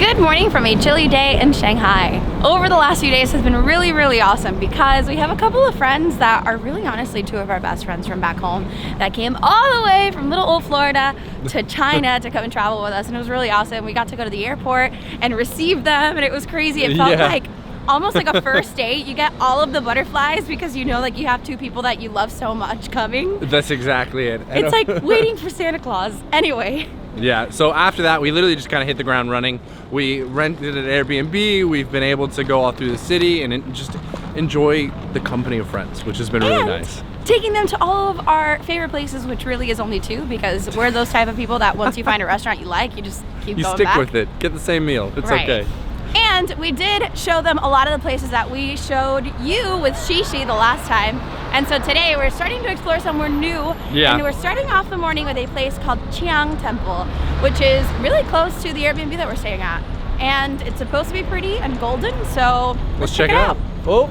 Good morning from a chilly day in Shanghai. Over the last few days has been really awesome because we have a couple of friends that are really honestly two of our best friends from back home that came all the way from little old Florida to China to come and travel with us, and it was really awesome. We got to go to the airport and receive them, and it was crazy. It felt like almost like a first date. You get all of the butterflies because you know like you have two people that you love so much coming. That's exactly it. It's like waiting for Santa Claus. Anyway. Yeah, so after that, we literally just kind of hit the ground running. We rented an Airbnb. We've been able to go all through the city and just enjoy the company of friends, which has been really nice. Taking them to all of our favorite places, which really is only two, because we're those type of people that once you find a restaurant you like, you just keep going back. You stick with it. Get the same meal. It's okay. And we did show them a lot of the places that we showed you with Shishi the last time. And so today we're starting to explore somewhere new. Yeah. And we're starting off the morning with a place called Gion Temple, which is really close to the Airbnb that we're staying at. And it's supposed to be pretty and golden, so let's check it out. Oh.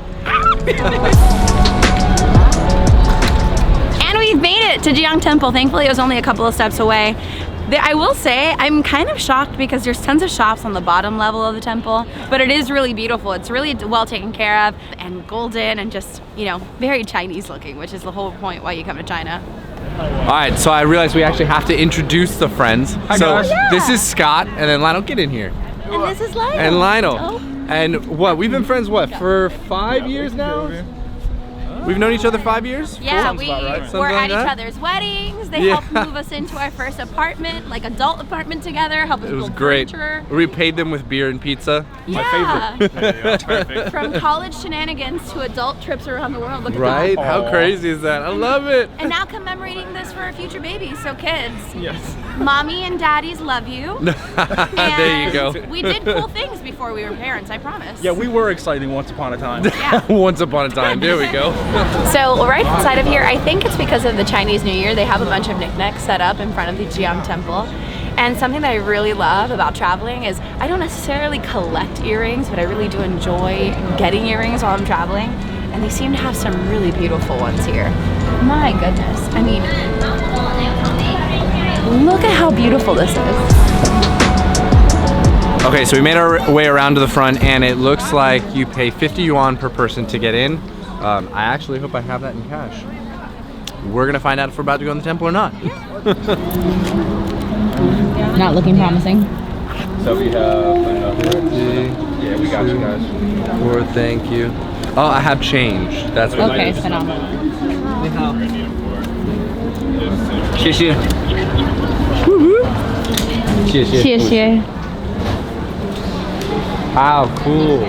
And we've made it to Gion Temple. Thankfully it was only a couple of steps away. I will say, I'm kind of shocked because there's tons of shops on the bottom level of the temple, but it is really beautiful. It's really well taken care of and golden and just, you know, very Chinese looking, which is the whole point why you come to China. All right, so I realized we actually have to introduce the friends. Hi guys. This is Scott, and then Lionel, get in here. And this is Lionel. And Lionel. Oh. And what, we've been friends, what, for 5 years now? We've known each other 5 years? Yeah, Sounds we about right. were at Something like each that? other's weddings. They helped move us into our first apartment, like adult apartment together, helped us It was build great. furniture. We repaid them with beer and pizza. Yeah. My favorite. From college shenanigans to adult trips around the world. Look at Right? that. How crazy is that? I love it. And now commemorating this for our future babies. So kids, Yes. mommy and daddies love you. There you go. We did cool things before we were parents, I promise. Yeah, we were exciting once upon a time. Yeah. Once upon a time. There we go. So right inside of here, I think it's because of the Chinese New Year, they have a bunch of knickknacks set up in front of the Gion Temple. And something that I really love about traveling is I don't necessarily collect earrings, but I really do enjoy getting earrings while I'm traveling. And they seem to have some really beautiful ones here. My goodness. I mean, look at how beautiful this is. Okay, so we made our way around to the front, and it looks like you pay 50 yuan per person to get in. I actually hope I have that in cash. We're gonna find out if we're about to go in the temple or not. Not looking promising. So we have yeah, we got you guys. Or thank you. Oh, I have change. That's what Okay, phenomenal. 谢谢。谢谢。谢谢. How cool.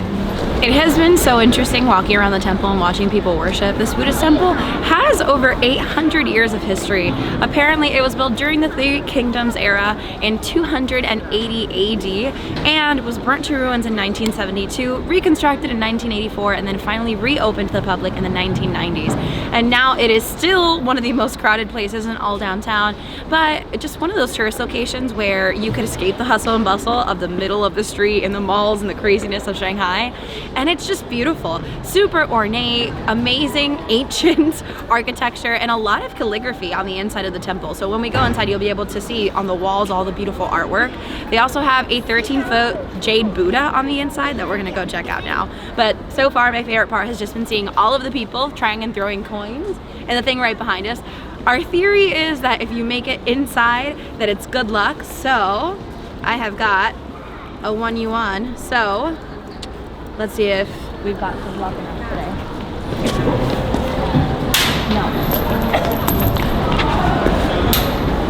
It has been so interesting walking around the temple and watching people worship. This Buddhist temple has over 800 years of history. Apparently it was built during the Three Kingdoms era in 280 AD and was burnt to ruins in 1972, reconstructed in 1984, and then finally reopened to the public in the 1990s. And now it is still one of the most crowded places in all downtown, but just one of those tourist locations where you could escape the hustle and bustle of the middle of the street and the malls and the craziness of Shanghai. And it's just beautiful, super ornate, amazing ancient architecture, and a lot of calligraphy on the inside of the temple. So when we go inside, you'll be able to see on the walls all the beautiful artwork. They also have a 13-foot jade Buddha on the inside that we're gonna go check out now. But so far, my favorite part has just been seeing all of the people trying and throwing coins, and the thing right behind us. Our theory is that if you make it inside, that it's good luck. So I have got a 1 yuan. So let's see if we've got good luck enough today.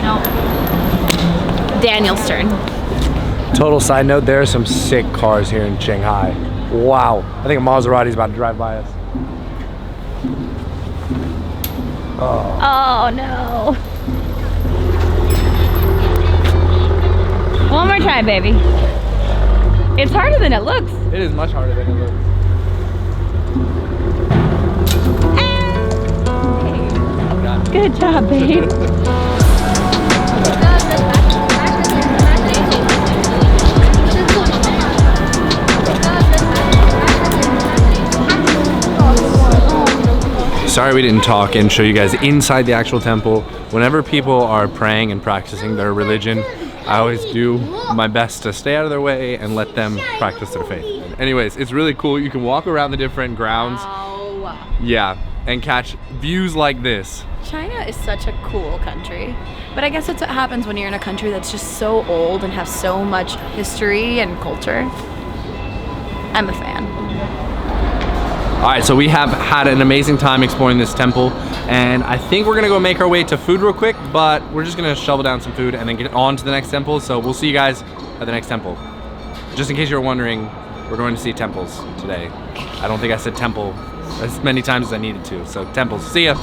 No. Daniel's turn. Total side note, there are some sick cars here in Shanghai. Wow. I think a Maserati's about to drive by us. Oh no. One more try, baby. It's harder than it looks. It is much harder than it looks. Hey. Good job, babe. Sorry we didn't talk and show you guys inside the actual temple. Whenever people are praying and practicing their religion, I always do my best to stay out of their way and let them practice their faith. Anyways, it's really cool. You can walk around the different grounds. Wow. Yeah, and catch views like this. China is such a cool country, but I guess that's what happens when you're in a country that's just so old and has so much history and culture. I'm a fan. All right, so we have had an amazing time exploring this temple, and I think we're gonna go make our way to food real quick, but we're just gonna shovel down some food and then get on to the next temple. So we'll see you guys at the next temple. Just in case you're wondering, we're going to see temples today. I don't think I said temple as many times as I needed to, so temples. See ya.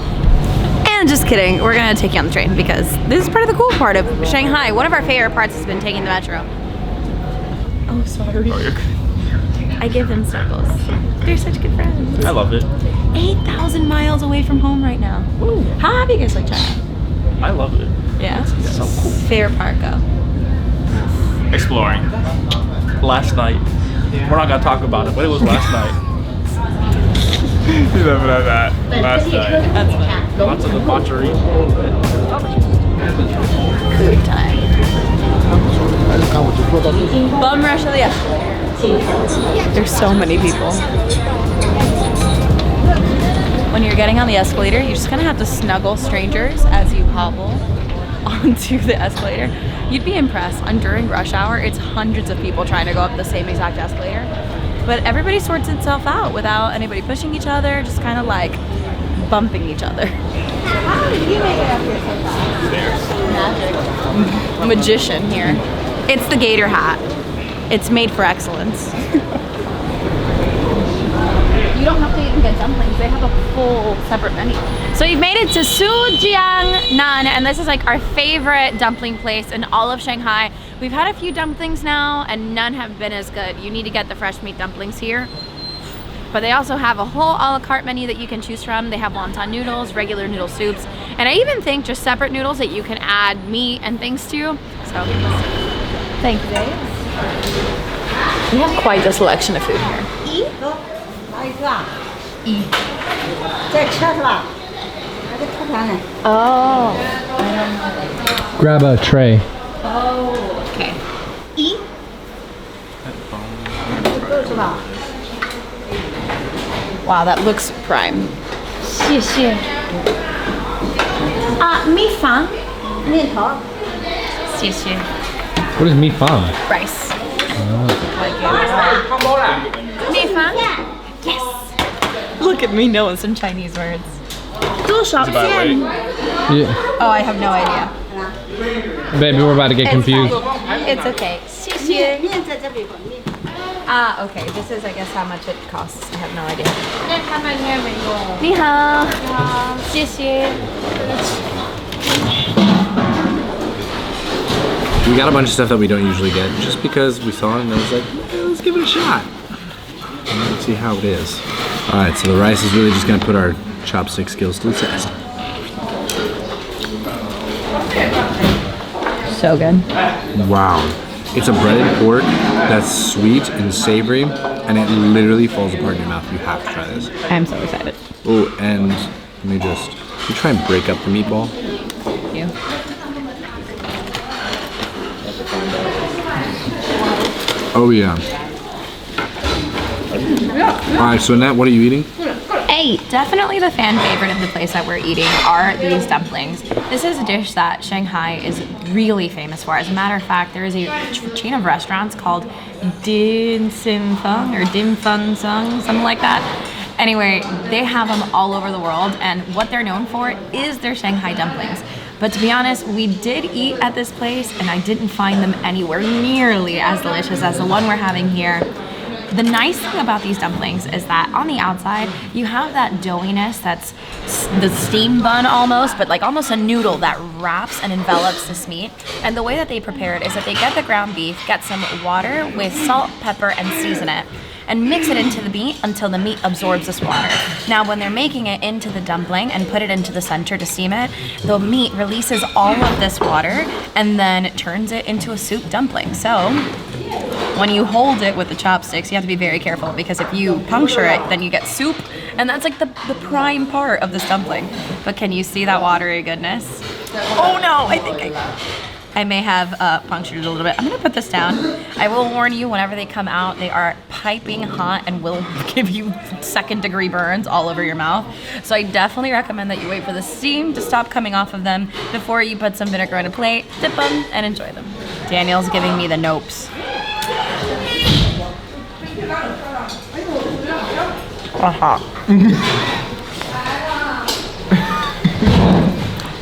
And just kidding, we're gonna take you on the train because this is part of the cool part of Shanghai. One of our favorite parts has been taking the metro. Oh, sorry. Oh, you're good. I give them snuggles. They're such good friends. I love it. 8,000 miles away from home right now. Woo. How happy you guys like China? I love it. Yeah? It's so cool. Favorite part, go. Exploring. Last night. We're not gonna talk about it, but it was last night. You never know that. Last night. That's fun. Lots of debauchery. Food time. Bum rush of the escalator. There's so many people. When you're getting on the escalator, you just kind of have to snuggle strangers as you hobble onto the escalator. You'd be impressed. During rush hour, it's hundreds of people trying to go up the same exact escalator. But everybody sorts itself out without anybody pushing each other, just kind of like bumping each other. How did you make it up here so fast? Magic. Magician here. It's the gator hat. It's made for excellence. You don't have to even get dumplings. They have a full separate menu. So you've made it to Jiangnan, and this is like our favorite dumpling place in all of Shanghai. We've had a few dumplings now, and none have been as good. You need to get the fresh meat dumplings here. But they also have a whole a la carte menu that you can choose from. They have wonton noodles, regular noodle soups, and I even think just separate noodles that you can add meat and things to. So, thank you, Dave. We have quite the selection of food here. Oh. Grab a tray. Oh, okay. Wow, that looks prime. 谢谢。米饭、面条。谢谢. What is mi fan? Rice. Oh. Mi fan? Yes. Look at me knowing some Chinese words. 多少片？ Yeah. Oh, I have no idea. Baby, we're about to get confused. It's okay. 谢谢.面在这里吧，面。 Okay. This is, I guess, how much it costs. I have no idea. 那他们应该没有。你好.谢谢. We got a bunch of stuff that we don't usually get just because we saw it and I was like, okay, let's give it a shot. And let's see how it is. All right, so the rice is really just gonna put our chopstick skills to the test. So good. Wow. It's a breaded pork that's sweet and savory, and it literally falls apart in your mouth. You have to try this. I'm so excited. Oh, and let me just, you try and break up the meatball. Thank you. Oh yeah. All right, so Annette, what are you eating? Hey, definitely the fan favorite of the place that we're eating are these dumplings. This is a dish that Shanghai is really famous for. As a matter of fact, there is a chain of restaurants called Din Sim Fung or Dim Fun Sung, something like that. Anyway, they have them all over the world, and what they're known for is their Shanghai dumplings. But to be honest, we did eat at this place, and I didn't find them anywhere nearly as delicious as the one we're having here. The nice thing about these dumplings is that on the outside, you have that doughiness that's the steam bun almost, but like almost a noodle that wraps and envelops this meat. And the way that they prepare it is that they get the ground beef, get some water with salt, pepper, and season it, and mix it into the meat until the meat absorbs this water. Now, when they're making it into the dumpling and put it into the center to steam it, the meat releases all of this water and then turns it into a soup dumpling. So, when you hold it with the chopsticks, you have to be very careful because if you puncture it, then you get soup, and that's like the prime part of this dumpling. But can you see that watery goodness? Oh no, I think I may have punctured it a little bit. I'm gonna put this down. I will warn you, whenever they come out, they are piping hot and will give you second-degree burns all over your mouth. So I definitely recommend that you wait for the steam to stop coming off of them before you put some vinegar on a plate, dip them, and enjoy them. Daniel's giving me the nopes.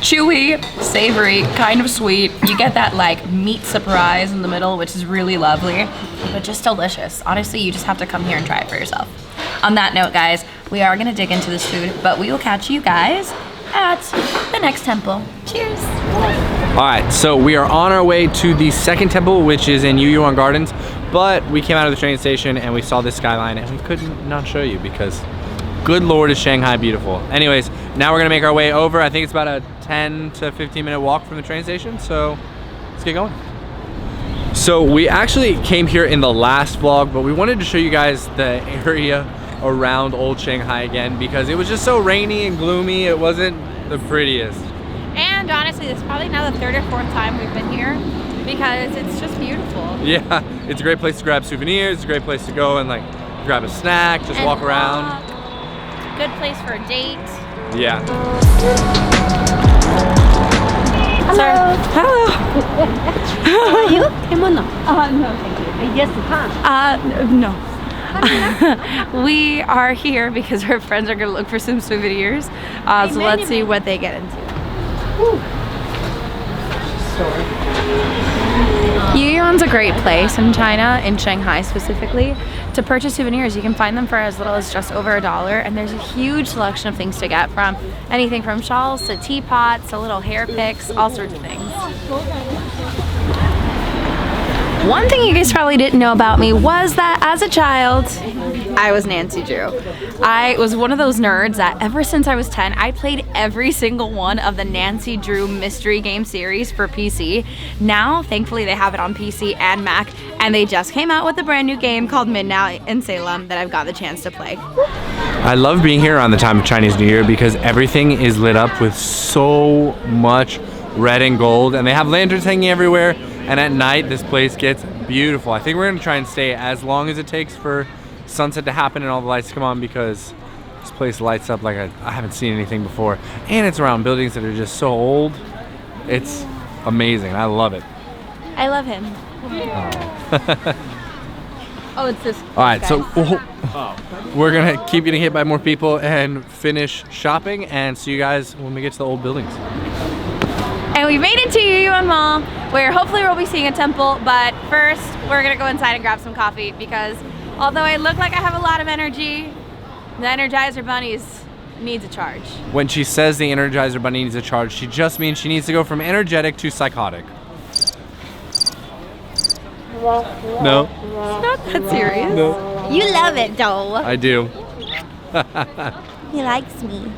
Chewy, savory, kind of sweet. You get that like meat surprise in the middle, which is really lovely, but just delicious. Honestly, you just have to come here and try it for yourself. On that note, guys, we are gonna dig into this food, but we will catch you guys at the next temple. Cheers. All right, so we are on our way to the second temple, which is in Yuyuan Gardens, but we came out of the train station and we saw this skyline and we couldn't not show you because good Lord is Shanghai beautiful. Anyways, now we're gonna make our way over. I think it's about a 10 to 15 minute walk from the train station, so let's get going. So we actually came here in the last vlog, but we wanted to show you guys the area around old Shanghai again because it was just so rainy and gloomy. It wasn't the prettiest. And honestly, this is probably now the third or fourth time we've been here because it's just beautiful. Yeah, it's a great place to grab souvenirs. It's a great place to go and like grab a snack, just walk around. Good place for a date. Yeah. Hello. Hello. How are you? Kimono. No, thank you. Yes, huh? No. We are here because our friends are gonna look for some souvenirs. So let's see what they get into. Yuyuan's a great place in China, in Shanghai specifically, to purchase souvenirs. You can find them for as little as just over $1, and there's a huge selection of things to get from anything from shawls to teapots to little hair picks, all sorts of things. One thing you guys probably didn't know about me was that as a child, I was Nancy Drew. I was one of those nerds that ever since I was 10, I played every single one of the Nancy Drew mystery game series for PC. Now, thankfully, they have it on PC and Mac, and they just came out with a brand new game called Midnight in Salem that I've got the chance to play. I love being here around the time of Chinese New Year because everything is lit up with so much red and gold, and they have lanterns hanging everywhere. And at night, this place gets beautiful. I think we're gonna try and stay as long as it takes for sunset to happen and all the lights to come on because this place lights up like I haven't seen anything before. And it's around buildings that are just so old. It's amazing. I love it. I love him. Oh, it's this. All right, so we're gonna keep getting hit by more people and finish shopping and see you guys when we get to the old buildings. And we made it to Yuyuan Mall, where hopefully we'll be seeing a temple, but first we're gonna go inside and grab some coffee because although I look like I have a lot of energy, the Energizer Bunnies needs a charge. When she says the Energizer Bunny needs a charge, she just means she needs to go from energetic to psychotic. No? It's not that serious. No. You love it, though. I do. He likes me.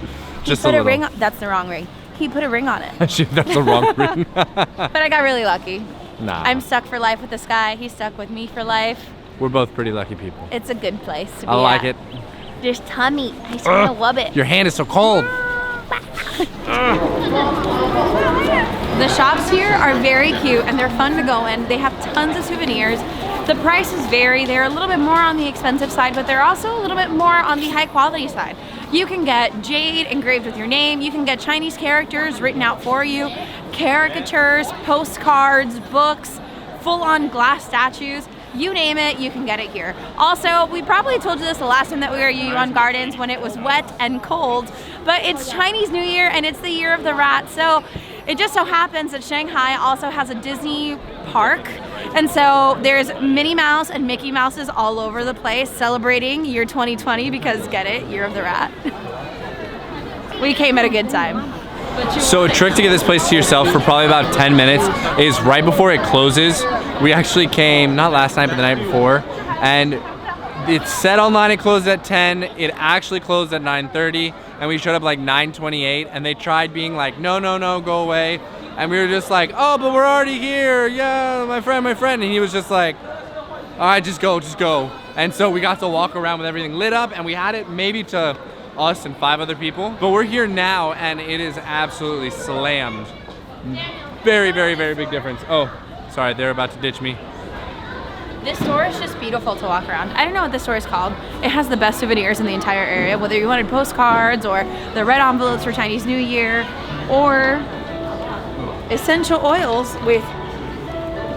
Just Put a a little. ring on, that's the wrong ring. He put a ring on it. That's the wrong ring. But I got really lucky. Nah. I'm stuck for life with this guy. He's stuck with me for life. We're both pretty lucky people. It's a good place to be I like at. it. There's tummy. I just want to rub it. Your hand is so cold. The shops here are very cute and they're fun to go in. They have tons of souvenirs. The prices vary. They're a little bit more on the expensive side, but they're also a little bit more on the high quality side. You can get jade engraved with your name. You can get Chinese characters written out for you, caricatures, postcards, books, full-on glass statues. You name it, you can get it here. Also, we probably told you this the last time that we were at Yuyuan Gardens when it was wet and cold, but it's Chinese New Year and it's the year of the rat. So it just so happens that Shanghai also has a Disney park. And so there's Minnie Mouse and Mickey Mouses all over the place celebrating year 2020 because get it, year of the rat. We came at a good time. So a trick to get this place to yourself for probably about 10 minutes is right before it closes. We actually came, not last night, but the night before, and it said online it closed at 10. It actually closed at 9:30, and we showed up like 9:28, and they tried being like, no, no, no, go away. And we were just like, oh, but we're already here. Yeah, my friend. And he was just like, all right, just go. And so we got to walk around with everything lit up, and we had it maybe to us and 5 other people. But we're here now, and it is absolutely slammed. very, very, very big difference. Oh, sorry, they're about to ditch me. This store is just beautiful to walk around. I don't know what this store is called. It has the best souvenirs in the entire area, whether you wanted postcards or the red envelopes for Chinese New Year or essential oils with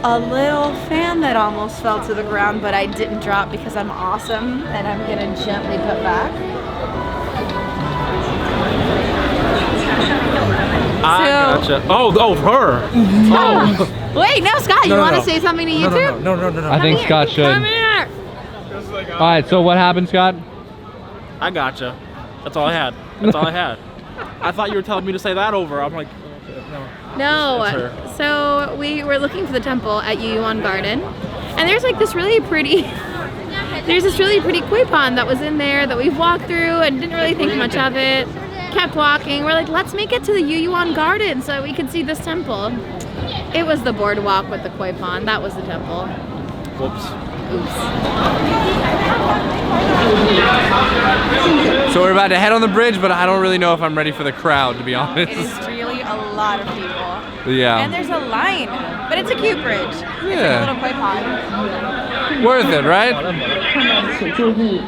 a little fan that almost fell to the ground, but I didn't drop because I'm awesome and I'm gonna gently put back. Gotcha. Oh, her. Oh. Wait, no, Scott, you want to say something to YouTube? No. I think Scott should. Come here. All right, so what happened, Scott? I gotcha. That's all I had. That's all I had. I thought you were telling me to say that over. I'm like, No. That's her. So we were looking for the temple at Yuyuan Garden, and there's like this really pretty. There's this really pretty koi pond that was in there that we walked through and didn't really think much of it. Kept walking. We're like, let's make it to the Yuyuan Garden so we can see this temple. It was the boardwalk with the koi pond. That was the temple. whoops. Oops. So we're about to head on the bridge, but I don't really know if I'm ready for the crowd, to be honest. It is really a lot of people. Yeah. And there's a line, but it's a cute bridge. It's like a little koi pond. Worth it, right? 客们请注意，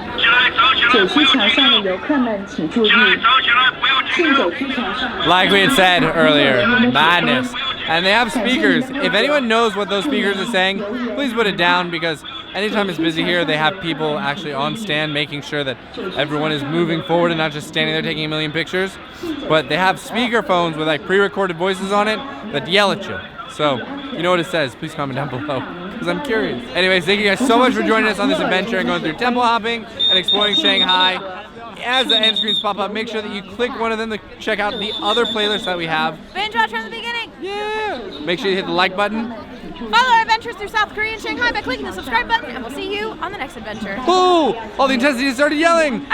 九曲桥上的游客们请注意，顺九曲桥上。 Like we had said earlier, madness. And they have speakers. If anyone knows what those speakers are saying, please put it down, because anytime it's busy here, they have people actually on stand making sure that everyone is moving forward and not just standing there taking a million pictures. But they have speaker phones with like pre-recorded voices on it that yell at you. So, you know what it says. Please comment down below, because I'm curious. Anyways, thank you guys so much for joining us on this adventure and going through temple hopping and exploring Shanghai. As the end screens pop up, make sure that you click one of them to check out the other playlists that we have. Binge watch from the beginning. Yeah! Make sure you hit the like button. Follow our adventures through South Korea and Shanghai by clicking the subscribe button, and we'll see you on the next adventure. Boo! All the intensity started yelling!